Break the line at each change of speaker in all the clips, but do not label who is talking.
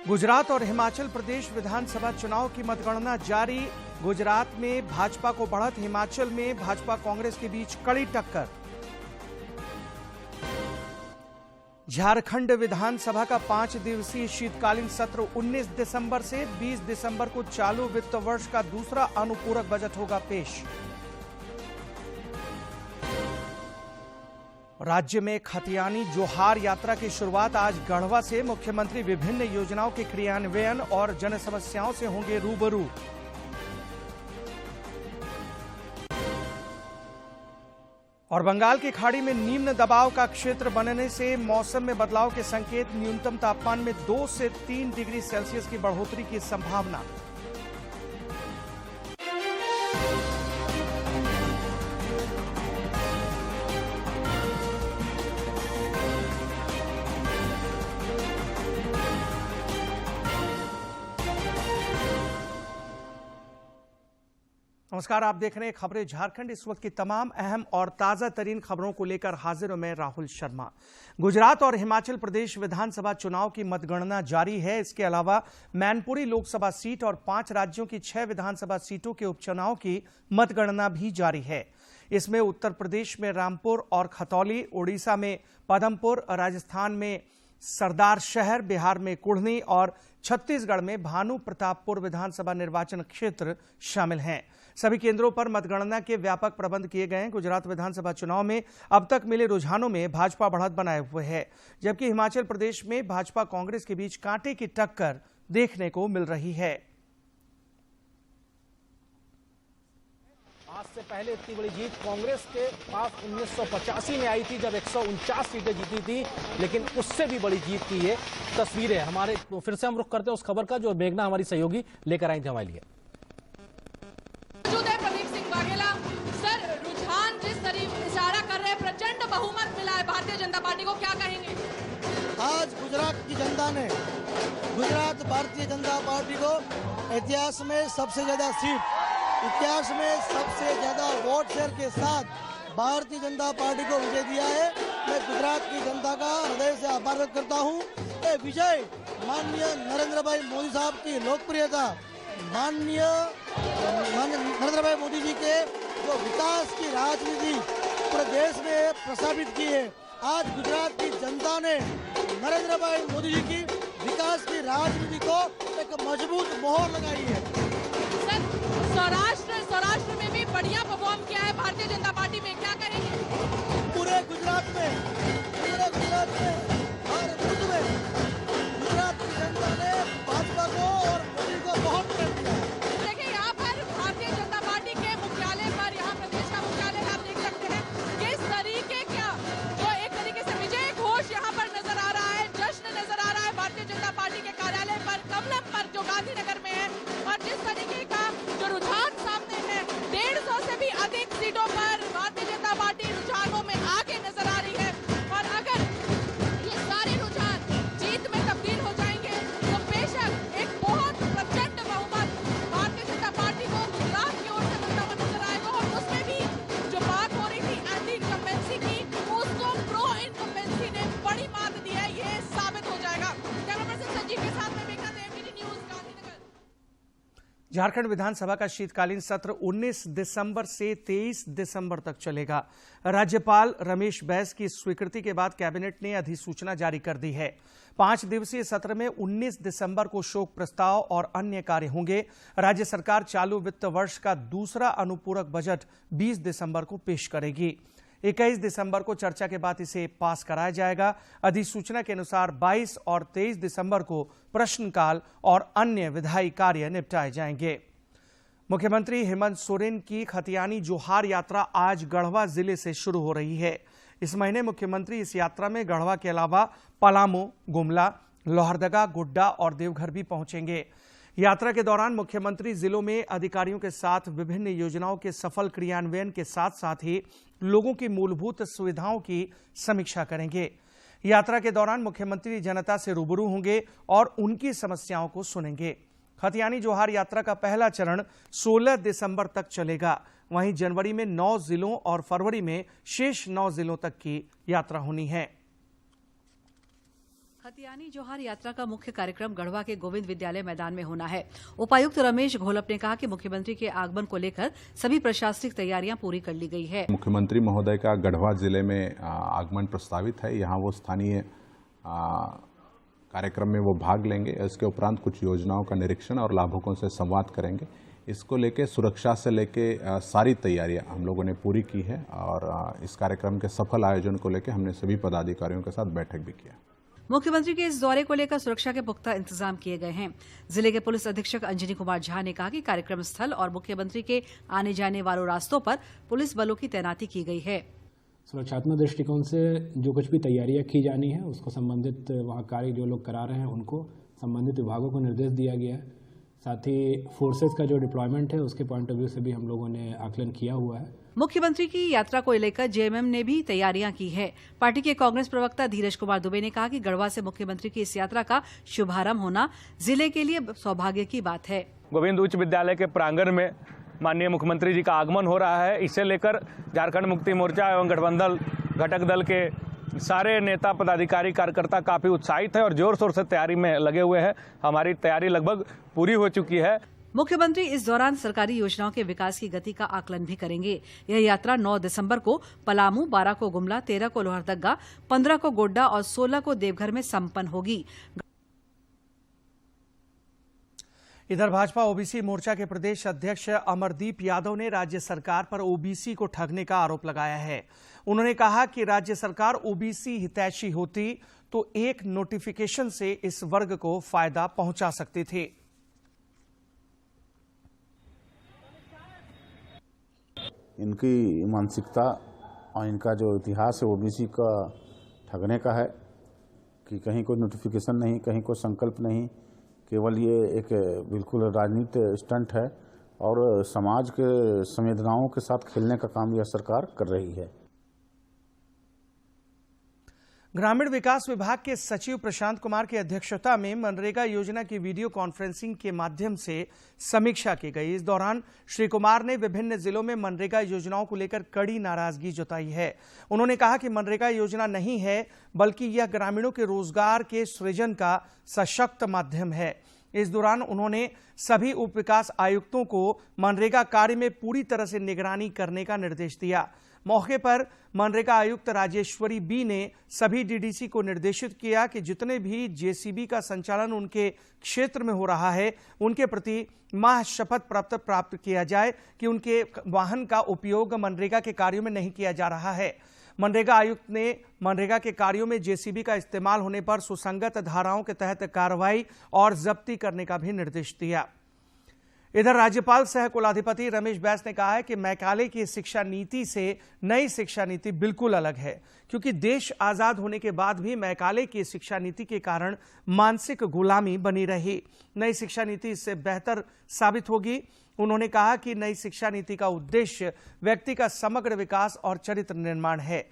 गुजरात और हिमाचल प्रदेश विधानसभा चुनाव की मतगणना जारी। गुजरात में भाजपा को बढ़त, हिमाचल में भाजपा कांग्रेस के बीच कड़ी टक्कर। झारखंड विधानसभा का 5 दिवसीय शीतकालीन सत्र 19 दिसंबर से 20 दिसंबर को चालू वित्त वर्ष का दूसरा अनुपूरक बजट होगा पेश। राज्य में खतियानी जोहार यात्रा की शुरुआत आज गढ़वा से। मुख्यमंत्री विभिन्न योजनाओं के क्रियान्वयन और जन समस्याओं से होंगे रूबरू। और बंगाल की खाड़ी में निम्न दबाव का क्षेत्र बनने से मौसम में बदलाव के संकेत। न्यूनतम तापमान में 2 से 3 डिग्री सेल्सियस की बढ़ोतरी की संभावना। नमस्कार, आप देख रहे हैं खबरें झारखंड। इस वक्त की तमाम अहम और ताजा तरीन खबरों को लेकर हाजिर हूं मैं राहुल शर्मा। गुजरात और हिमाचल प्रदेश विधानसभा चुनाव की मतगणना जारी है। इसके अलावा मैनपुरी लोकसभा सीट और 5 राज्यों की 6 विधानसभा सीटों के उपचुनाव की मतगणना भी जारी है। इसमें उत्तर प्रदेश में रामपुर और खतौली, उड़ीसा में पदमपुर, राजस्थान में सरदार शहर, बिहार में कुढ़नी और छत्तीसगढ़ में भानु प्रतापपुर विधानसभा निर्वाचन क्षेत्र शामिल हैं। सभी केंद्रों पर मतगणना के व्यापक प्रबंध किए गए हैं। गुजरात विधानसभा चुनाव में अब तक मिले रुझानों में भाजपा बढ़त बनाए हुए है, जबकि हिमाचल प्रदेश में भाजपा कांग्रेस के बीच कांटे की टक्कर देखने को मिल रही है।
आज से पहले इतनी बड़ी जीत कांग्रेस के पास 1985 में आई थी, जब 149 सीटें जीती थी, लेकिन उससे भी बड़ी जीत की ये तस्वीरें हमारे। फिर से हम रुख करते हैं उस खबर का जो मेघना हमारी सहयोगी लेकर आई थी हमारे लिए।
इशारा कर रहे हैं, प्रचंड बहुमत मिला है भारतीय जनता पार्टी को, क्या कहेंगे?
आज गुजरात की जनता ने गुजरात भारतीय जनता पार्टी को इतिहास में सबसे ज्यादा सीट, इतिहास में सबसे ज्यादा वोट शेयर के साथ भारतीय जनता पार्टी को विजय दिया है। मैं गुजरात की जनता का हृदय से आभार व्यक्त करता हूँ। ये विजय माननीय नरेंद्र भाई मोदी साहब की लोकप्रियता, माननीय नरेंद्र भाई मोदी जी के जो विकास की राजनीति पूरे देश में प्रस्तावित की है। आज गुजरात की जनता ने नरेंद्र भाई मोदी जी की विकास की राजनीति को एक मजबूत मोहर लगाई है।
सर, सौराष्ट्र में भी बढ़िया परफॉर्म किया है भारतीय जनता पार्टी में, क्या करेंगे?
पूरे गुजरात में हर बूथ में गुजरात की जनता ने भाजपा को और मोदी को बहुत प्रेम किया है।
देखिए, यहाँ पर भारतीय जनता पार्टी के मुख्यालय पर, यहाँ प्रदेश का मुख्यालय आप देख सकते हैं, किस तरीके का जो एक तरीके से विजय घोष यहाँ पर नजर आ रहा है, जश्न नजर आ रहा है भारतीय जनता पार्टी के कार्यालय पर, कमलम पर जो गांधीनगर में है। और जिस तरीके का जो रुझान सामने है, 150 से भी अधिक सीटों पर भारतीय जनता पार्टी रुझानों में आगे नजर आ रही है। और अगर ये सारे रुझान जीत में तब्दील हो जाएंगे तो बेशक एक बहुत प्रचंड बहुमत भारतीय जनता पार्टी को गुजरात की ओर से मिलता हुआ नजर आएगा। और उसमें भी जो बात हो रही थी एंटी इनकम्बेंसी की, उसको प्रो इनकम्बेंसी ने बड़ी मात दी है, ये साबित हो जाएगा। कैमरा पर्सन संजीव के साथ में मेघना देव, एबीपी न्यूज, गांधीनगर।
झारखंड विधानसभा का शीतकालीन सत्र 19 दिसंबर से 23 दिसंबर तक चलेगा। राज्यपाल रमेश बैस की स्वीकृति के बाद कैबिनेट ने अधिसूचना जारी कर दी है। 5 दिवसीय सत्र में 19 दिसंबर को शोक प्रस्ताव और अन्य कार्य होंगे। राज्य सरकार चालू वित्त वर्ष का दूसरा अनुपूरक बजट 20 दिसंबर को पेश करेगी। 21 दिसंबर को चर्चा के बाद इसे पास कराया जाएगा। अधिसूचना के अनुसार 22 और 23 दिसंबर को प्रश्नकाल और अन्य विधायी कार्य निपटाए जाएंगे। मुख्यमंत्री हेमंत सोरेन की खतियानी जोहार यात्रा आज गढ़वा जिले से शुरू हो रही है। इस महीने मुख्यमंत्री इस यात्रा में गढ़वा के अलावा पलामू, गुमला, लोहरदगा, गोड्डा और देवघर भी पहुंचेंगे। यात्रा के दौरान मुख्यमंत्री जिलों में अधिकारियों के साथ विभिन्न योजनाओं के सफल क्रियान्वयन के साथ ही लोगों की मूलभूत सुविधाओं की समीक्षा करेंगे। यात्रा के दौरान मुख्यमंत्री जनता से रूबरू होंगे और उनकी समस्याओं को सुनेंगे। खतियानी जोहार यात्रा का पहला चरण 16 दिसंबर तक चलेगा। वहीं जनवरी में 9 जिलों और फरवरी में शेष 9 जिलों तक की यात्रा होनी है।
खतियानी जोहार यात्रा का मुख्य कार्यक्रम गढ़वा के गोविंद विद्यालय मैदान में होना है। उपायुक्त रमेश घोलप ने कहा कि मुख्यमंत्री के आगमन को लेकर सभी प्रशासनिक तैयारियां पूरी कर ली गई है।
मुख्यमंत्री महोदय का गढ़वा जिले में आगमन प्रस्तावित है। यहाँ वो स्थानीय कार्यक्रम में वो भाग लेंगे। इसके उपरांत कुछ योजनाओं का निरीक्षण और लाभुकों से संवाद करेंगे। इसको लेके सुरक्षा से लेके सारी तैयारियां हम लोगों ने पूरी की है और इस कार्यक्रम के सफल आयोजन को लेके हमने सभी पदाधिकारियों के साथ बैठक भी किया।
मुख्यमंत्री के इस दौरे को लेकर सुरक्षा के पुख्ता इंतजाम किए गए हैं। जिले के पुलिस अधीक्षक अंजनी कुमार झा ने कहा कि कार्यक्रम स्थल और मुख्यमंत्री के आने जाने वालों रास्तों पर पुलिस बलों की तैनाती की गई है।
सुरक्षात्मक दृष्टिकोण से जो कुछ भी तैयारियां की जानी है उसको संबंधित वहाँ कार्य जो लोग करा रहे हैं उनको संबंधित विभागों को निर्देश दिया गया है। साथ ही फोर्सेस का जो डिप्लॉयमेंट है उसके पॉइंट ऑफ व्यू से भी हम लोगों ने आकलन किया हुआ है।
मुख्यमंत्री की यात्रा को लेकर जेएमएम ने भी तैयारियां की है। पार्टी के कांग्रेस प्रवक्ता धीरज कुमार दुबे ने कहा कि गढ़वा से मुख्यमंत्री की इस यात्रा का शुभारंभ होना जिले के लिए सौभाग्य की बात है।
गोविंद उच्च विद्यालय के प्रांगण में माननीय मुख्यमंत्री जी का आगमन हो रहा है। इसे लेकर झारखंड मुक्ति मोर्चा एवं गठबंधन घटक दल के सारे नेता पदाधिकारी कार्यकर्ता काफी उत्साहित है और जोर शोर से तैयारी में लगे हुए हैं। हमारी तैयारी लगभग पूरी हो चुकी है।
मुख्यमंत्री इस दौरान सरकारी योजनाओं के विकास की गति का आकलन भी करेंगे। यह यात्रा 9 दिसंबर को पलामू, 12 को गुमला, 13 को लोहरदगा, 15 को गोड्डा और 16 को देवघर में संपन्न होगी।
इधर भाजपा ओबीसी मोर्चा के प्रदेश अध्यक्ष अमरदीप यादव ने राज्य सरकार पर ओबीसी को ठगने का आरोप लगाया है। उन्होंने कहा कि राज्य सरकार ओबीसी हितैषी होती तो एक नोटिफिकेशन से इस वर्ग को फायदा पहुंचा सकती थी।
इनकी मानसिकता और इनका जो इतिहास है ओबीसी का ठगने का है कि कहीं कोई नोटिफिकेशन नहीं, कहीं कोई संकल्प नहीं, केवल ये एक बिल्कुल राजनीतिक स्टंट है और समाज के संवेदनाओं के साथ खेलने का काम यह सरकार कर रही है।
ग्रामीण विकास विभाग के सचिव प्रशांत कुमार की अध्यक्षता में मनरेगा योजना की वीडियो कॉन्फ्रेंसिंग के माध्यम से समीक्षा की गई। इस दौरान श्री कुमार ने विभिन्न जिलों में मनरेगा योजनाओं को लेकर कड़ी नाराजगी जताई है। उन्होंने कहा कि मनरेगा योजना नहीं है बल्कि यह ग्रामीणों के रोजगार के सृजन का सशक्त माध्यम है। इस दौरान उन्होंने सभी उप विकास आयुक्तों को मनरेगा कार्य में पूरी तरह से निगरानी करने का निर्देश दिया। मौके पर मनरेगा आयुक्त राजेश्वरी बी ने सभी डीडीसी को निर्देशित किया कि जितने भी जेसीबी का संचालन उनके क्षेत्र में हो रहा है उनके प्रति माह शपथ प्राप्त किया जाए कि उनके वाहन का उपयोग मनरेगा के कार्यों में नहीं किया जा रहा है। मनरेगा आयुक्त ने मनरेगा के कार्यों में जेसीबी का इस्तेमाल होने पर सुसंगत धाराओं के तहत कार्रवाई और जब्ती करने का भी निर्देश दिया। इधर राज्यपाल सह कुलाधिपति रमेश बैस ने कहा है कि मैकाले की शिक्षा नीति से नई शिक्षा नीति बिल्कुल अलग है, क्योंकि देश आजाद होने के बाद भी मैकाले की शिक्षा नीति के कारण मानसिक गुलामी बनी रही। नई शिक्षा नीति इससे बेहतर साबित होगी। उन्होंने कहा कि नई शिक्षा नीति का उद्देश्य व्यक्ति का समग्र विकास और चरित्र निर्माण है।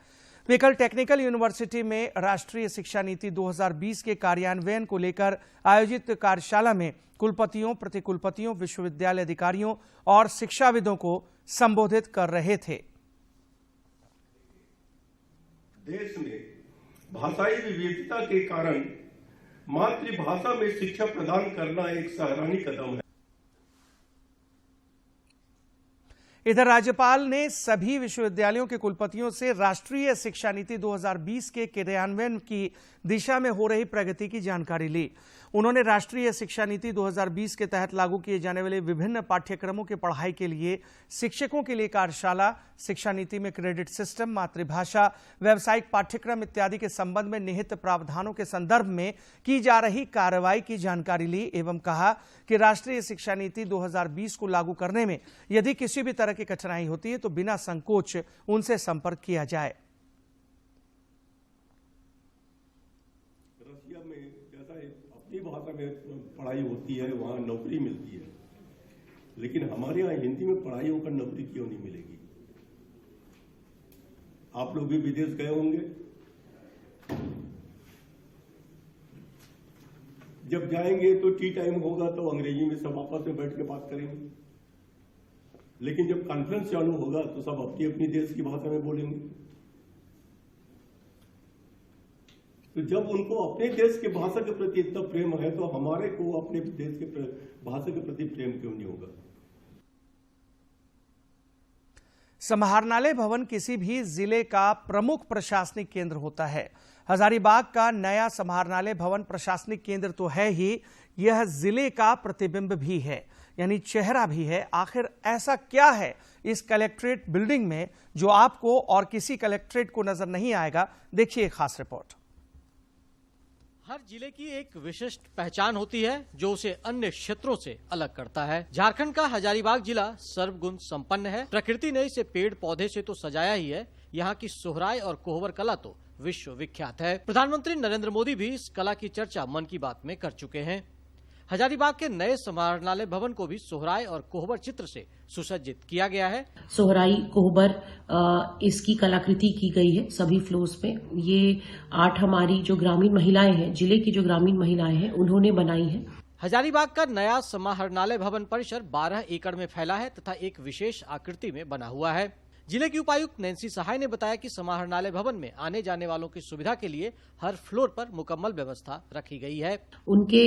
वे कल टेक्निकल यूनिवर्सिटी में राष्ट्रीय शिक्षा नीति 2020 के कार्यान्वयन को लेकर आयोजित कार्यशाला में कुलपतियों, प्रतिकुलपतियों, विश्वविद्यालय अधिकारियों और शिक्षाविदों को संबोधित कर रहे थे।
देश में भाषाई विविधता के कारण मातृभाषा में शिक्षा प्रदान करना एक सराहनीय कदम है।
इधर राज्यपाल ने सभी विश्वविद्यालयों के कुलपतियों से राष्ट्रीय शिक्षा नीति 2020 के क्रियान्वयन की दिशा में हो रही प्रगति की जानकारी ली। उन्होंने राष्ट्रीय शिक्षा नीति 2020 के तहत लागू किए जाने वाले विभिन्न पाठ्यक्रमों की पढ़ाई के लिए शिक्षकों के लिए कार्यशाला, शिक्षा नीति में क्रेडिट सिस्टम, मातृभाषा, व्यावसायिक पाठ्यक्रम इत्यादि के संबंध में निहित प्रावधानों के संदर्भ में की जा रही कार्रवाई की जानकारी ली एवं कहा कि राष्ट्रीय शिक्षा नीति 2020 को लागू करने में यदि किसी भी तरह की कठिनाई होती है तो बिना संकोच उनसे संपर्क किया जाए।
रसिया में जैसा अपनी भाषा में पढ़ाई होती है वहां नौकरी मिलती है, लेकिन हमारे यहाँ हिंदी में पढ़ाई होकर नौकरी क्यों नहीं मिलेगी? आप लोग भी विदेश गए होंगे, जब जाएंगे तो टी टाइम होगा तो अंग्रेजी में सब आपस में बैठ के बात करेंगे, लेकिन जब कॉन्फ्रेंस चालू होगा तो सब अपनी अपनी देश की भाषा में बोलेंगे। तो जब उनको अपने देश के भाषा के प्रति इतना प्रेम है तो हमारे को अपने देश के भाषा के प्रति प्रेम क्यों नहीं होगा।
समाहरणालय भवन किसी भी जिले का प्रमुख प्रशासनिक केंद्र होता है। हजारीबाग का नया समाहरणालय भवन प्रशासनिक केंद्र तो है ही, यह जिले का प्रतिबिंब भी है, यानी चेहरा भी है। आखिर ऐसा क्या है इस कलेक्ट्रेट बिल्डिंग में जो आपको और किसी कलेक्ट्रेट को नजर नहीं आएगा? देखिए खास रिपोर्ट।
हर जिले की एक विशिष्ट पहचान होती है जो उसे अन्य क्षेत्रों से अलग करता है। झारखंड का हजारीबाग जिला सर्वगुण संपन्न है। प्रकृति ने इसे पेड़ पौधे से तो सजाया ही है, यहाँ की सोहराय और कोहबर कला तो विश्व विख्यात है। प्रधानमंत्री नरेंद्र मोदी भी इस कला की चर्चा मन की बात में कर चुके हैं। हजारीबाग के नए समाहरणालय भवन को भी सोहराय और कोहबर चित्र से सुसज्जित किया गया है।
सोहराई कोहबर इसकी कलाकृति की गई है सभी फ्लोर्स पे। ये आर्ट हमारी जो ग्रामीण महिलाएं हैं, जिले की जो ग्रामीण महिलाएं हैं, उन्होंने बनाई है।
हजारीबाग का नया समाहरणालय भवन परिसर 12 एकड़ में फैला है तथा एक विशेष आकृति में बना हुआ है। जिले की उपायुक्त नैन्सी सहाय ने बताया कि समाहरणालय भवन में आने जाने वालों की सुविधा के लिए हर फ्लोर पर मुकम्मल व्यवस्था रखी गई है।
उनके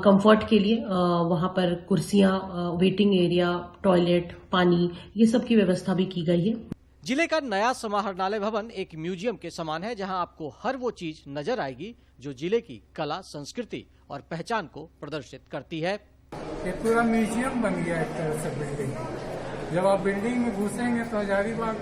कंफर्ट के लिए वहां पर कुर्सियां, वेटिंग एरिया, टॉयलेट, पानी, ये सब की व्यवस्था भी की गई है।
जिले का नया समाहरणालय भवन एक म्यूजियम के समान है, जहां आपको हर वो चीज नजर आएगी जो जिले की कला, संस्कृति और पहचान को प्रदर्शित करती है।
ये पूरा म्यूजियम बन गया एक तरह से बिल्डिंग। जब आप बिल्डिंग में घुसेंगे तो हजारीबाग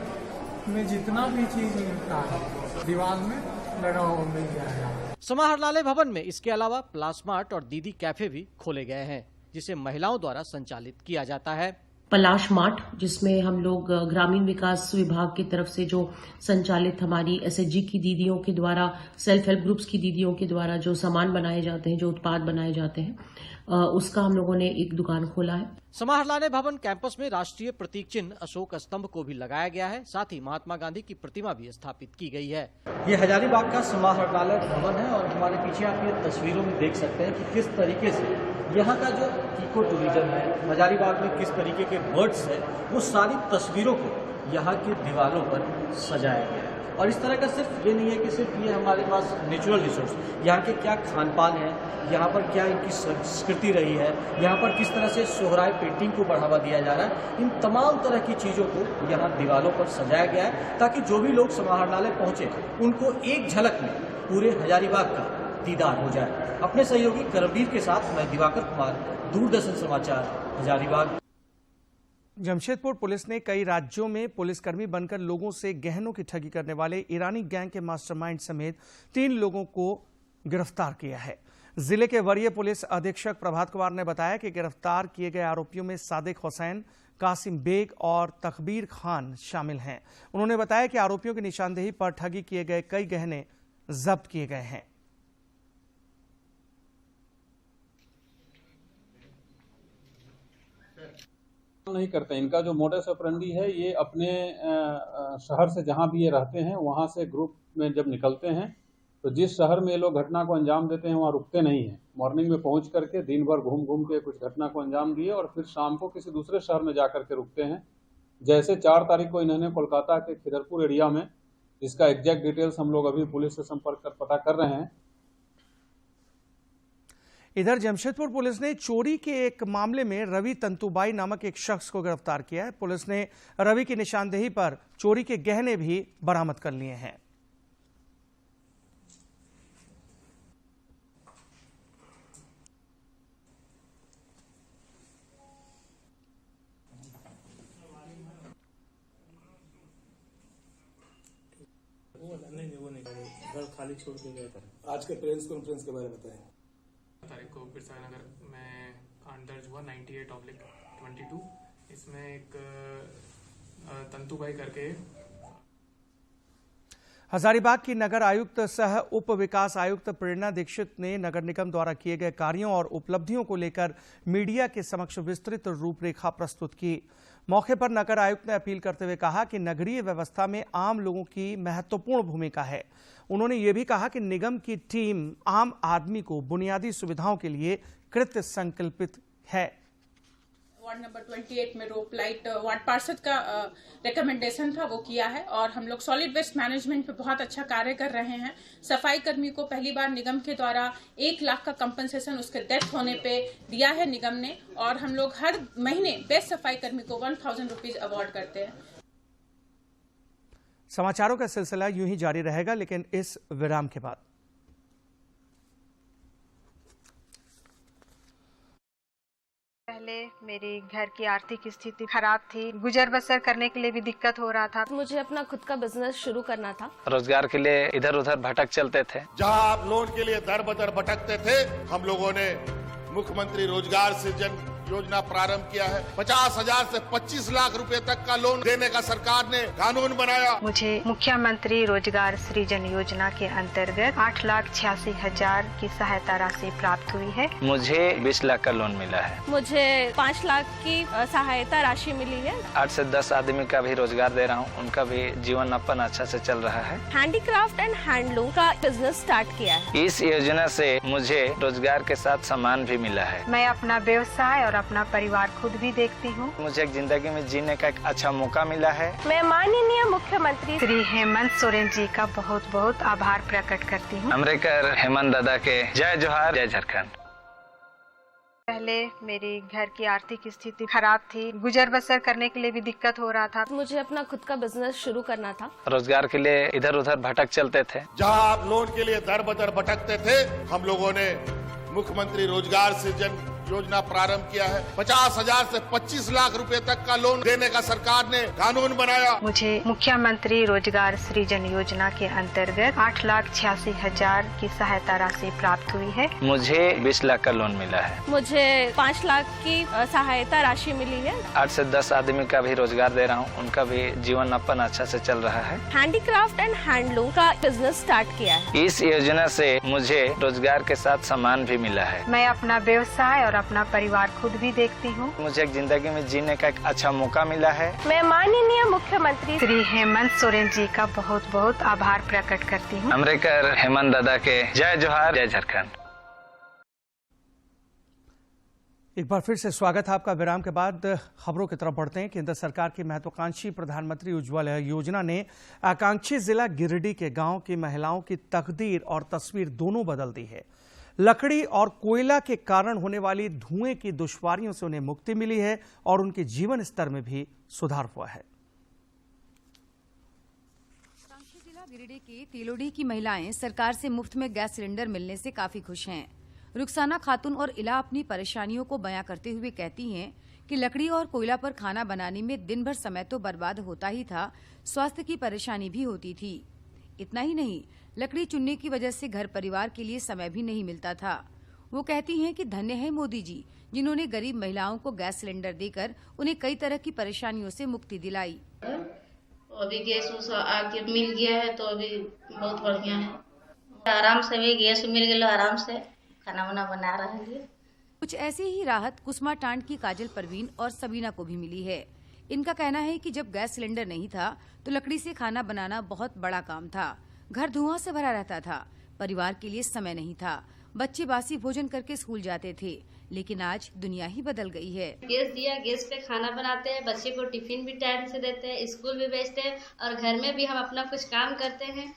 में जितना भी चीज मिलता है दीवार में लगा हुआ मिल जाएगा।
समाहरणालय भवन में इसके अलावा प्लास्मार्ट और दीदी कैफे भी खोले गए हैं, जिसे महिलाओं द्वारा संचालित किया जाता है।
पलाश मार्ट, जिसमें हम लोग ग्रामीण विकास विभाग की तरफ से जो संचालित हमारी एसएचजी की दीदियों के द्वारा, सेल्फ हेल्प ग्रुप्स की दीदियों के द्वारा जो सामान बनाए जाते हैं, जो उत्पाद बनाए जाते हैं, उसका हम लोगों ने एक दुकान खोला है।
समाहरणालय भवन कैंपस में राष्ट्रीय प्रतीक चिन्ह अशोक स्तंभ को भी लगाया गया है। साथ ही महात्मा गांधी की प्रतिमा भी स्थापित की गई है।
ये हजारीबाग का समाहरणालय भवन है और हमारे पीछे आप ये तस्वीरों में देख सकते हैं कि किस तरीके से यहाँ का जो इको टूरिज्म है, हजारीबाग में किस तरीके के बर्ड्स है, वो सारी तस्वीरों को यहाँ की दीवारों पर सजाया गया है। और इस तरह का सिर्फ ये नहीं है कि सिर्फ ये हमारे पास नेचुरल रिसोर्स, यहाँ के क्या खान पान है, यहाँ पर क्या इनकी संस्कृति रही है, यहाँ पर किस तरह से सोहराय पेंटिंग को बढ़ावा दिया जा रहा है, इन तमाम तरह की चीज़ों को यहाँ दीवारों पर सजाया गया है ताकि जो भी लोग समाहरणालय पहुँचे उनको एक झलक में पूरे हजारीबाग का दीदार हो जाए। अपने सहयोगी करमवीर के साथ मैं दिवाकर कुमार, दूरदर्शन समाचार, हजारीबाग।
जमशेदपुर पुलिस ने कई राज्यों में पुलिसकर्मी बनकर लोगों से गहनों की ठगी करने वाले ईरानी गैंग के मास्टरमाइंड समेत 3 लोगों को गिरफ्तार किया है। जिले के वरीय पुलिस अधीक्षक प्रभात कुमार ने बताया कि गिरफ्तार किए गए आरोपियों में सादिक हुसैन, कासिम बेग और तकबीर खान शामिल हैं। उन्होंने बताया कि आरोपियों की निशानदेही पर ठगी किए गए कई गहने जब्त किए गए हैं।
नहीं करते। इनका जो मोडस ऑपरेंडी है, ये अपने शहर से जहां भी ये रहते हैं वहां से ग्रुप में जब निकलते हैं तो जिस शहर में ये लोग घटना को अंजाम देते हैं वहां रुकते नहीं हैं। मॉर्निंग में पहुंच करके दिन भर घूम घूम के कुछ घटना को अंजाम दिए और फिर शाम को किसी दूसरे शहर में जा करके रुकते हैं। जैसे 4 तारीख को इन्होंने कोलकाता के खिदरपुर एरिया में, जिसका एग्जैक्ट डिटेल्स हम लोग अभी पुलिस से संपर्क कर पता कर रहे हैं।
इधर जमशेदपुर पुलिस ने चोरी के एक मामले में रवि तंतुबाई नामक एक शख्स को गिरफ्तार किया है। पुलिस ने रवि की निशानदेही पर चोरी के गहने भी बरामद कर लिए हैं।
वो नहीं घर खाली छोड़ के गए थे।
आज के प्रेस कॉन्फ्रेंस के बारे में बताएं।
तारीख को बिरसा नगर में कांड दर्ज हुआ 98/22। इसमें एक तंतुबाई करके
हजारीबाग की नगर आयुक्त सह उप विकास आयुक्त प्रेरणा दीक्षित ने नगर निगम द्वारा किए गए कार्यों और उपलब्धियों को लेकर मीडिया के समक्ष विस्तृत रूपरेखा प्रस्तुत की। मौके पर नगर आयुक्त ने अपील करते हुए कहा कि नगरीय व्यवस्था में आम लोगों की महत्वपूर्ण भूमिका है। उन्होंने ये भी कहा कि निगम की टीम आम आदमी को बुनियादी सुविधाओं के लिए कृत संकल्पित है।
वार्ड नंबर 28 में रोप लाइट वार्ड पार्षद का रिकमेंडेशन था वो किया है और हम लोग सॉलिड वेस्ट मैनेजमेंट पे बहुत अच्छा कार्य कर रहे हैं। सफाई कर्मी को पहली बार निगम के द्वारा 1 लाख का कंपनसेशन उसके डेथ होने पे दिया है निगम ने और हम लोग हर महीने बेस्ट सफाई कर्मी को 1000 रुपीज अवार्ड करते हैं।
समाचारों का सिलसिला यूं ही जारी रहेगा, लेकिन इस विराम के बाद।
पहले मेरी घर की आर्थिक स्थिति खराब थी, गुजर बसर करने के लिए भी दिक्कत हो रहा था।
मुझे अपना खुद का बिजनेस शुरू करना था।
रोजगार के लिए इधर उधर भटक चलते थे।
जहां आप लोन के लिए दर बदर भटकते थे, हम लोगों ने मुख्यमंत्री रोजगार सृजन योजना प्रारंभ किया है। 50,000 से 25 लाख रुपए तक का लोन देने का सरकार ने कानून बनाया।
मुझे मुख्यमंत्री रोजगार सृजन योजना के अंतर्गत 8,86,000 की सहायता राशि प्राप्त हुई है।
मुझे 20 लाख का लोन मिला है।
मुझे 5 लाख की सहायता राशि मिली है।
8 से 10 आदमी का भी रोजगार दे रहा हूँ, उनका भी जीवन अपन अच्छा से चल रहा है।
हैंडीक्राफ्ट एंड हैंडलूम का बिजनेस स्टार्ट किया है।
इस योजना से मुझे रोजगार के साथ सामान भी मिला है।
मैं अपना व्यवसाय और अपना परिवार खुद भी देखती हूँ।
मुझे एक जिंदगी में जीने का एक अच्छा मौका मिला है।
मैं माननीय मुख्यमंत्री
श्री हेमंत सोरेन जी का बहुत बहुत आभार प्रकट करती हूँ।
अमरेकर हेमंत दादा के जय जोहार, जय झारखंड।
पहले मेरी घर की आर्थिक स्थिति खराब थी, गुजर बसर करने के लिए भी दिक्कत हो रहा था।
मुझे अपना खुद का बिजनेस शुरू करना था।
रोजगार के लिए इधर उधर भटक चलते थे।
जहां आप लोन के लिए दर बदर भटकते थे, हम लोगों ने मुख्यमंत्री रोजगार सृजन योजना प्रारंभ किया है। 50,000 से 25 लाख रुपए तक का लोन देने का सरकार ने कानून बनाया।
मुझे मुख्यमंत्री रोजगार सृजन योजना के अंतर्गत 8,86,000 की सहायता राशि प्राप्त हुई है।
मुझे 20 लाख का लोन मिला है।
मुझे 5 लाख की सहायता राशि मिली है।
8 से 10 आदमी का भी रोजगार दे रहा हूँ, उनका भी जीवन अपन अच्छा से चल रहा है।
हैंडीक्राफ्ट एंड हैंडलूम का बिजनेस स्टार्ट किया है।
इस योजना से मुझे रोजगार के साथ सामान भी मिला है।
मैं अपना व्यवसाय और अपना परिवार खुद भी देखती हूँ।
मुझे एक जिंदगी में जीने का एक अच्छा मौका मिला है।
मैं माननीय मुख्यमंत्री
श्री हेमंत सोरेन जी का बहुत बहुत आभार प्रकट करती हूँ।
अमरेकर हेमंत दादा के जय जोहार, जय झारखंड।
एक बार फिर से स्वागत है आपका। विराम के बाद खबरों की तरफ बढ़ते हैं। केंद्र सरकार की महत्वाकांक्षी प्रधानमंत्री उज्ज्वला योजना ने आकांक्षी जिला गिरिडीह के गांव की महिलाओं की तकदीर और तस्वीर दोनों बदल दी है। लकड़ी और कोयला के कारण होने वाली धुएं की दुश्वारियों से उन्हें मुक्ति मिली है और उनके जीवन स्तर में भी सुधार हुआ है।
जिला गिरिडीह की तिलोड़ी की महिलाएं सरकार से मुफ्त में गैस सिलेंडर मिलने से काफी खुश हैं। रुखसाना खातून और इला अपनी परेशानियों को बयां करते हुए कहती हैं कि लकड़ी और कोयला पर खाना बनाने में दिन भर समय तो बर्बाद होता ही था, स्वास्थ्य की परेशानी भी होती थी। इतना ही नहीं, लकड़ी चुनने की वजह से घर परिवार के लिए समय भी नहीं मिलता था। वो कहती हैं कि धन्य है मोदी जी, जिन्होंने गरीब महिलाओं को गैस सिलेंडर देकर उन्हें कई तरह की परेशानियों से मुक्ति दिलाई।
अभी गैस आके मिल गया है तो अभी बहुत बढ़िया है। आराम से भी गैस मिल गया, आराम से खाना वाना बना रहे हैं।
कुछ ऐसी ही राहत कुसमा टांड की काजल परवीन और सबीना को भी मिली है। इनका कहना है कि जब गैस सिलेंडर नहीं था तो लकड़ी से खाना बनाना बहुत बड़ा काम था। घर धुआं से भरा रहता था, परिवार के लिए समय नहीं था, बच्चे बासी भोजन करके स्कूल जाते थे। लेकिन आज दुनिया ही बदल गई है।
गैस दिया, गैस पे खाना बनाते हैं, बच्चे को टिफिन भी टाइम से देते हैं, स्कूल भी भेजते हैं और घर में भी हम अपना कुछ काम करते हैं।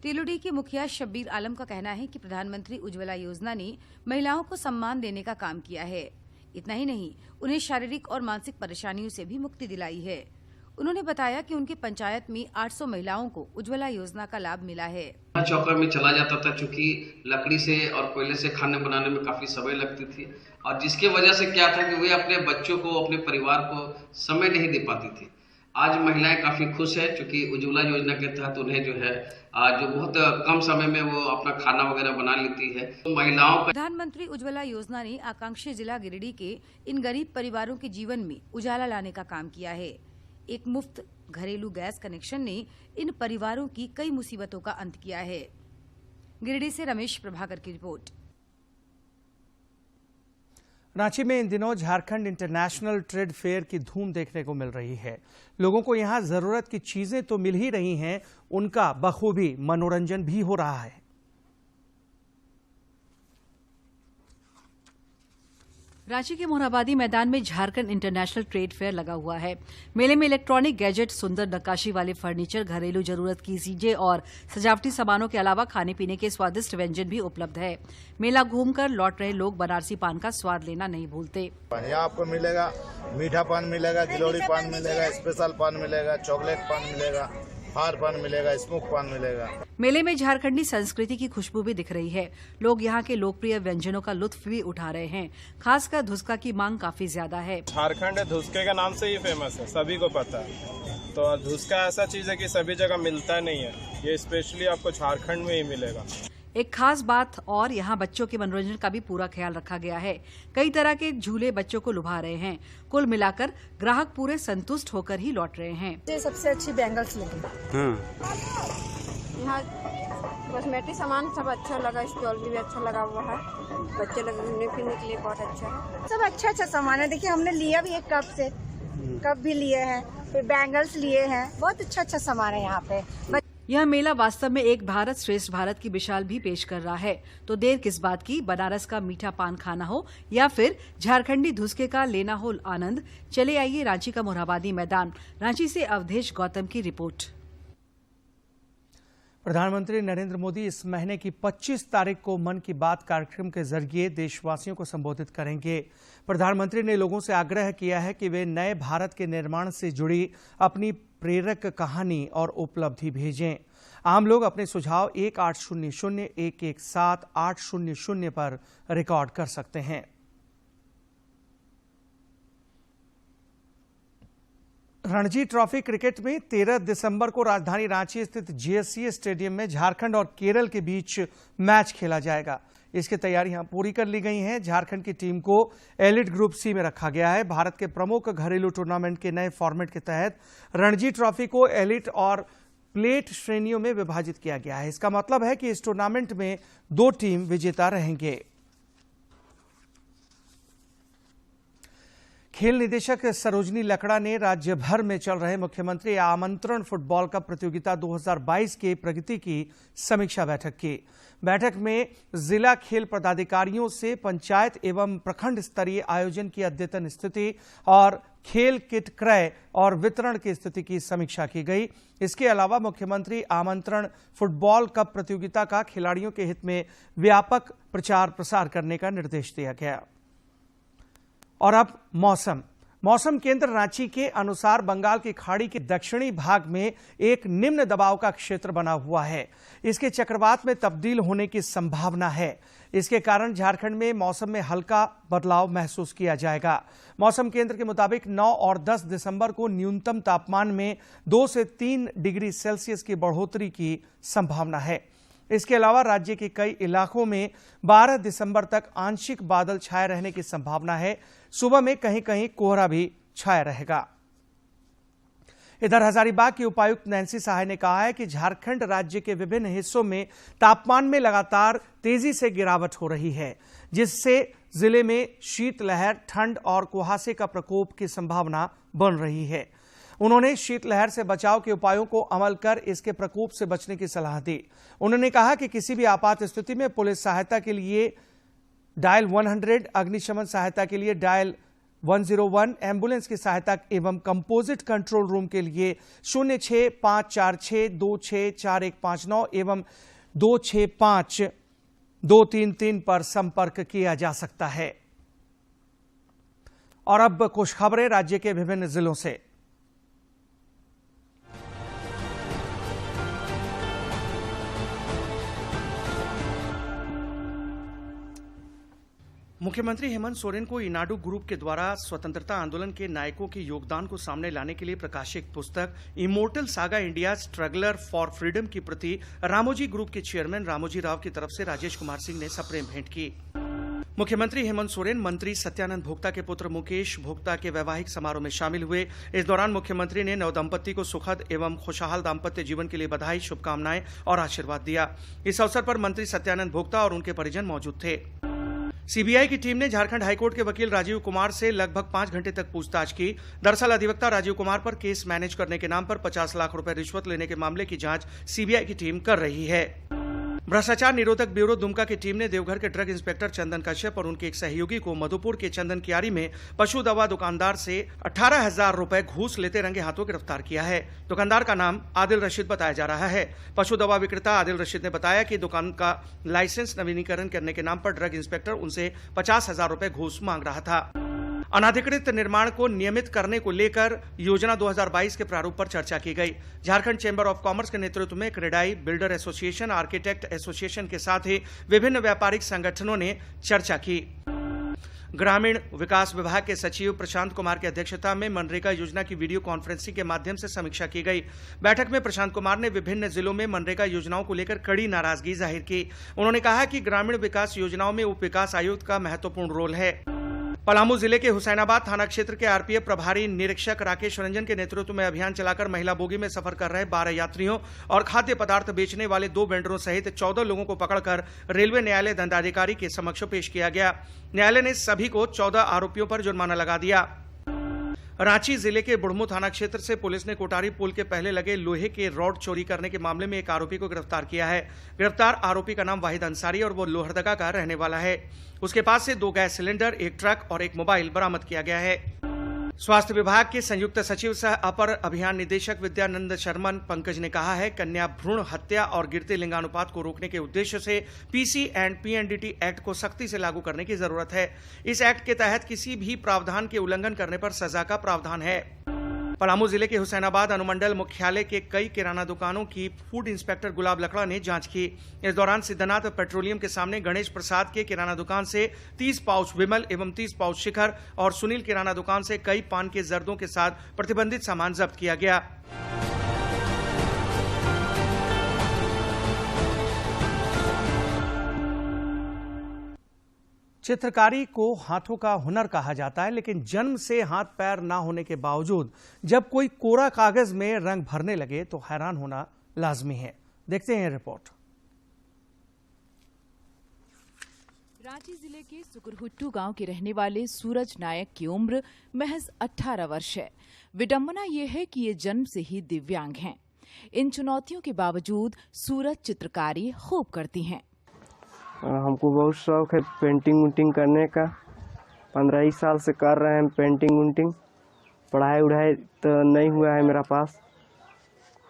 तिलोड़ी के मुखिया शब्बीर आलम का कहना है कि प्रधानमंत्री उज्ज्वला योजना ने महिलाओं को सम्मान देने का काम किया है। इतना ही नहीं, उन्हें शारीरिक और मानसिक परेशानियों से भी मुक्ति दिलाई है। उन्होंने बताया कि उनकी पंचायत में 800 महिलाओं को उज्ज्वला योजना का लाभ मिला है।
चौका में चला जाता था, चूंकि लकड़ी से और कोयले से खाने बनाने में काफी समय लगती थी और जिसके वजह से क्या था कि वे अपने बच्चों को, अपने परिवार को समय नहीं दे पाती थी। आज महिलाएं काफी खुश है, क्योंकि उज्ज्वला योजना के तहत उन्हें जो है जो बहुत कम समय में वो अपना खाना वगैरह बना लेती है। तो महिलाओं का
प्रधानमंत्री उज्ज्वला योजना ने आकांक्षी जिला गिरिडीह के इन गरीब परिवारों के जीवन में उजाला लाने का काम किया है। एक मुफ्त घरेलू गैस कनेक्शन ने इन परिवारों की कई मुसीबतों का अंत किया है। गिरिडीह से रमेश प्रभाकर की रिपोर्ट।
रांची में इन दिनों झारखंड इंटरनेशनल ट्रेड फेयर की धूम देखने को मिल रही है। लोगों को यहां जरूरत की चीजें तो मिल ही रही हैं, उनका बखूबी मनोरंजन भी हो रहा है।
रांची के मोरहाबादी मैदान में झारखंड इंटरनेशनल ट्रेड फेयर लगा हुआ है। मेले में इलेक्ट्रॉनिक गैजेट, सुंदर नक्काशी वाले फर्नीचर, घरेलू जरूरत की चीजें और सजावटी सामानों के अलावा खाने पीने के स्वादिष्ट व्यंजन भी उपलब्ध है। मेला घूमकर लौट रहे लोग बनारसी पान का स्वाद लेना नहीं भूलते।
यहाँ आपको मिलेगा मीठा पान मिलेगा, गिलोड़ी पान मिलेगा, स्पेशल पान मिलेगा, चॉकलेट पान मिलेगा, हार पान मिलेगा, स्मोक पान मिलेगा।
मेले में झारखंडी संस्कृति की खुशबू भी दिख रही है। लोग यहाँ के लोकप्रिय व्यंजनों का लुत्फ भी उठा रहे हैं। खासकर धुसका की मांग काफी ज्यादा है।
झारखंड धुसके का नाम से ही फेमस है, सभी को पता है। तो धुसका ऐसा चीज है कि सभी जगह मिलता नहीं है, ये स्पेशली आपको झारखंड में ही मिलेगा।
एक खास बात और, यहाँ बच्चों के मनोरंजन का भी पूरा ख्याल रखा गया है। कई तरह के झूले बच्चों को लुभा रहे हैं। कुल मिलाकर ग्राहक पूरे संतुष्ट होकर ही लौट रहे हैं।
सबसे अच्छी बैंगल्स लगी, यहाँ कॉस्मेटिक सामान सब अच्छा लगा, स्टॉल भी अच्छा लगा हुआ है, बच्चे लोग घूमने फिरने के लिए बहुत अच्छा है। सब अच्छा सामान है। देखिए हमने लिया भी एक कप भी लिए हैं, फिर बैंगल्स लिए हैं, बहुत अच्छा सामान है यहाँ पे।
यह मेला वास्तव में एक भारत श्रेष्ठ भारत की मिसाल भी पेश कर रहा है। तो देर किस बात की, बनारस का मीठा पान खाना हो या फिर झारखंडी धुसके का लेना हो आनंद, चले आइए रांची का मोरहाबादी मैदान। रांची से अवधेश गौतम की रिपोर्ट।
प्रधानमंत्री नरेंद्र मोदी इस महीने की 25 तारीख को मन की बात कार्यक्रम के जरिए देशवासियों को संबोधित करेंगे। प्रधानमंत्री ने लोगों से आग्रह किया है कि वे नए भारत के निर्माण से जुड़ी अपनी प्रेरक कहानी और उपलब्धि भेजें। आम लोग अपने सुझाव 1800-117-800 पर रिकॉर्ड कर सकते हैं। रणजी ट्रॉफी क्रिकेट में 13 दिसंबर को राजधानी रांची स्थित जीएससीए स्टेडियम में झारखंड और केरल के बीच मैच खेला जाएगा। इसकी तैयारियां पूरी कर ली गई हैं। झारखंड की टीम को एलिट ग्रुप सी में रखा गया है। भारत के प्रमुख घरेलू टूर्नामेंट के नए फॉर्मेट के तहत रणजी ट्रॉफी को एलिट और प्लेट श्रेणियों में विभाजित किया गया है। इसका मतलब है कि इस टूर्नामेंट में 2 टीम विजेता रहेंगे। खेल निदेशक सरोजनी लकड़ा ने राज्य भर में चल रहे मुख्यमंत्री आमंत्रण फुटबॉल कप प्रतियोगिता 2022 के प्रगति की समीक्षा बैठक की। बैठक में जिला खेल पदाधिकारियों से पंचायत एवं प्रखंड स्तरीय आयोजन की अद्यतन स्थिति और खेल किट क्रय और वितरण की स्थिति की समीक्षा की गई। इसके अलावा मुख्यमंत्री आमंत्रण फुटबॉल कप प्रतियोगिता का खिलाड़ियों के हित में व्यापक प्रचार प्रसार करने का निर्देश दिया गया। और अब मौसम केंद्र रांची के अनुसार बंगाल की खाड़ी के दक्षिणी भाग में एक निम्न दबाव का क्षेत्र बना हुआ है। इसके चक्रवात में तब्दील होने की संभावना है। इसके कारण झारखंड में मौसम में हल्का बदलाव महसूस किया जाएगा। मौसम केंद्र के मुताबिक 9 और 10 दिसंबर को न्यूनतम तापमान में 2 से 3 डिग्री सेल्सियस की बढ़ोतरी की संभावना है। इसके अलावा राज्य के कई इलाकों में 12 दिसंबर तक आंशिक बादल छाए रहने की संभावना है। सुबह में कहीं कहीं कोहरा भी छाया रहेगा। इधर हजारीबाग की उपायुक्त नैन्सी सहाय ने कहा है कि झारखंड राज्य के विभिन्न हिस्सों में तापमान में लगातार तेजी से गिरावट हो रही है, जिससे जिले में शीतलहर, ठंड और कुहासे का प्रकोप की संभावना बन रही है। उन्होंने शीतलहर से बचाव के उपायों को अमल कर इसके प्रकोप से बचने की सलाह दी। उन्होंने कहा कि किसी भी आपात स्थिति में पुलिस सहायता के लिए डायल 100, अग्निशमन सहायता के लिए डायल 101, एम्बुलेंस की सहायता एवं कंपोजिट कंट्रोल रूम के लिए 0654626415 एवं 265233 पर संपर्क किया जा सकता है। और अब कुछ खबरें राज्य के विभिन्न जिलों से। मुख्यमंत्री हेमंत सोरेन को इनाडू ग्रुप के द्वारा स्वतंत्रता आंदोलन के नायकों के योगदान को सामने लाने के लिए प्रकाशित पुस्तक immortal saga India struggler for freedom की प्रति रामोजी ग्रुप के चेयरमैन रामोजी राव की तरफ से राजेश कुमार सिंह ने सप्रेम भेंट की। मुख्यमंत्री हेमंत सोरेन मंत्री सत्यानंद भोक्ता के पुत्र मुकेश भोक्ता के वैवाहिक समारोह में शामिल हुए। इस दौरान मुख्यमंत्री ने नवदंपति को सुखद एवं खुशहाल दाम्पत्य जीवन के लिए बधाई, शुभकामनाएं और आशीर्वाद दिया। इस अवसर पर मंत्री सत्यानंद भोक्ता और उनके परिजन मौजूद थे। सीबीआई की टीम ने झारखंड हाईकोर्ट के वकील राजीव कुमार से लगभग 5 घंटे तक पूछताछ की। दरअसल अधिवक्ता राजीव कुमार पर केस मैनेज करने के नाम पर 50 लाख रुपए रिश्वत लेने के मामले की जांच सीबीआई की टीम कर रही है। भ्रष्टाचार निरोधक ब्यूरो दुमका की टीम ने देवघर के ड्रग इंस्पेक्टर चंदन कश्यप और उनके एक सहयोगी को मधुपुर के चंदन कियारी में पशु दवा दुकानदार से 18,000 रुपए घूस लेते रंगे हाथों गिरफ्तार किया है। दुकानदार का नाम आदिल रशीद बताया जा रहा है। पशु दवा विक्रेता आदिल रशीद ने बताया कि दुकान का लाइसेंस नवीनीकरण करने के नाम पर ड्रग इंस्पेक्टर उनसे 50,000 रुपए घूस मांग रहा था। अनाधिकृत निर्माण को नियमित करने को लेकर योजना 2022 के प्रारूप पर चर्चा की गई। झारखंड चैंबर ऑफ कॉमर्स के नेतृत्व में CREDAI, builder association, architect association के साथ ही विभिन्न व्यापारिक संगठनों ने चर्चा की। ग्रामीण विकास विभाग के सचिव प्रशांत कुमार की अध्यक्षता में मनरेगा योजना की वीडियो कॉन्फ्रेंसिंग के माध्यम से समीक्षा की गई। बैठक में प्रशांत कुमार ने विभिन्न जिलों में मनरेगा योजनाओं को लेकर कड़ी नाराजगी जाहिर की। उन्होंने कहा कि ग्रामीण विकास योजनाओं में उप विकास आयुक्त का महत्वपूर्ण रोल है। पलामू जिले के हुसैनाबाद थाना क्षेत्र के आरपीएफ प्रभारी निरीक्षक राकेश रंजन के नेतृत्व में अभियान चलाकर महिला बोगी में सफर कर रहे 12 यात्रियों और खाद्य पदार्थ बेचने वाले 2 वेंडरों सहित 14 लोगों को पकड़कर रेलवे न्यायालय दंडाधिकारी के समक्ष पेश किया गया। न्यायालय ने सभी को 14 आरोपियों पर जुर्माना लगा दिया। रांची जिले के बुढ़मू थाना क्षेत्र से पुलिस ने कोटारी पुल के पहले लगे लोहे के रॉड चोरी करने के मामले में एक आरोपी को गिरफ्तार किया है। गिरफ्तार आरोपी का नाम वाहिद अंसारी और वो लोहरदगा का रहने वाला है। उसके पास से 2 गैस सिलेंडर, एक ट्रक और एक मोबाइल बरामद किया गया है। स्वास्थ्य विभाग के संयुक्त सचिव सह अपर अभियान निदेशक विद्यानंद शर्मन पंकज ने कहा है, कन्या भ्रूण हत्या और गिरते लिंगानुपात को रोकने के उद्देश्य से पीसी एंड पीएनडीटी एक्ट को सख्ती से लागू करने की जरूरत है। इस एक्ट के तहत किसी भी प्रावधान के उल्लंघन करने पर सजा का प्रावधान है। पलामू जिले के हुसैनाबाद अनुमंडल मुख्यालय के कई किराना दुकानों की फूड इंस्पेक्टर गुलाब लकड़ा ने जांच की। इस दौरान सिद्धनाथ पेट्रोलियम के सामने गणेश प्रसाद के किराना दुकान से 30 पाउच विमल एवं 30 पाउच शिखर और सुनील किराना दुकान से कई पान के जर्दों के साथ प्रतिबंधित सामान जब्त किया गया। चित्रकारी को हाथों का हुनर कहा जाता है, लेकिन जन्म से हाथ पैर ना होने के बावजूद जब कोई कोरा कागज में रंग भरने लगे तो हैरान होना लाजमी है। देखते हैं रिपोर्ट।
रांची जिले के सुकुरहुट्टू गांव के रहने वाले सूरज नायक की उम्र महज 18 वर्ष है। विडंबना ये है कि ये जन्म से ही दिव्यांग हैं। इन चुनौतियों के बावजूद सूरज चित्रकारी खूब करती हैं।
हमको बहुत शौक है पेंटिंग उंटिंग करने का। 15 साल से कर रहे हैं पेंटिंग उंटिंग। पढ़ाई उढ़ाई तो नहीं हुआ है मेरा पास,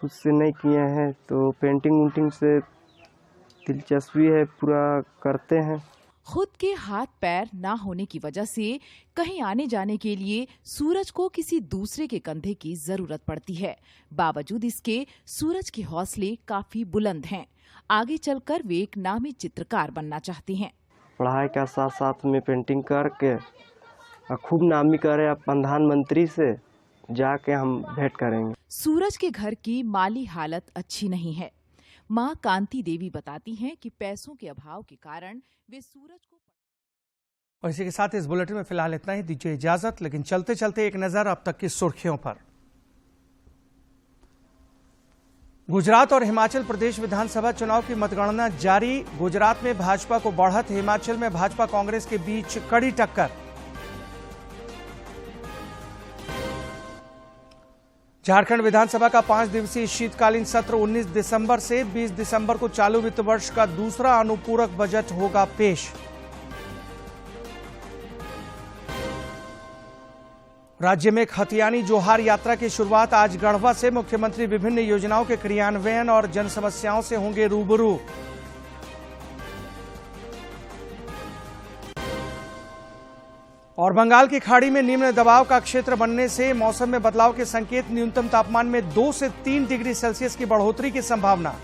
खुद से नहीं किए हैं, तो पेंटिंग उंटिंग से दिलचस्पी है, पूरा करते हैं।
खुद के हाथ पैर ना होने की वजह से कहीं आने जाने के लिए सूरज को किसी दूसरे के कंधे की जरूरत पड़ती है। बावजूद इसके सूरज के हौसले काफी बुलंद हैं। आगे चलकर वे एक नामी चित्रकार बनना चाहते हैं।
पढ़ाई के साथ साथ में पेंटिंग करके खूब नामी करे, प्रधानमंत्री से जाके हम भेंट करेंगे।
सूरज के घर की माली हालत अच्छी नहीं है। मां कांति देवी बताती हैं कि पैसों के अभाव के कारण वे सूरज को।
और इसी के साथ इस बुलेटिन में फिलहाल इतना ही। दीजिए इजाजत, लेकिन चलते चलते एक नजर अब तक की सुर्खियों पर। गुजरात और हिमाचल प्रदेश विधानसभा चुनाव की मतगणना जारी। गुजरात में भाजपा को बढ़त, हिमाचल में भाजपा कांग्रेस के बीच कड़ी टक्कर। झारखंड विधानसभा का 5 दिवसीय शीतकालीन सत्र 19 दिसंबर से 20 दिसंबर को चालू वित्त वर्ष का दूसरा अनुपूरक बजट होगा पेश। राज्य में खतियानी जोहार यात्रा की शुरुआत आज गढ़वा से। मुख्यमंत्री विभिन्न योजनाओं के क्रियान्वयन और जन समस्याओं से होंगे रूबरू। और बंगाल की खाड़ी में निम्न दबाव का क्षेत्र बनने से मौसम में बदलाव के संकेत। न्यूनतम तापमान में 2 से 3 डिग्री सेल्सियस की बढ़ोतरी की संभावना।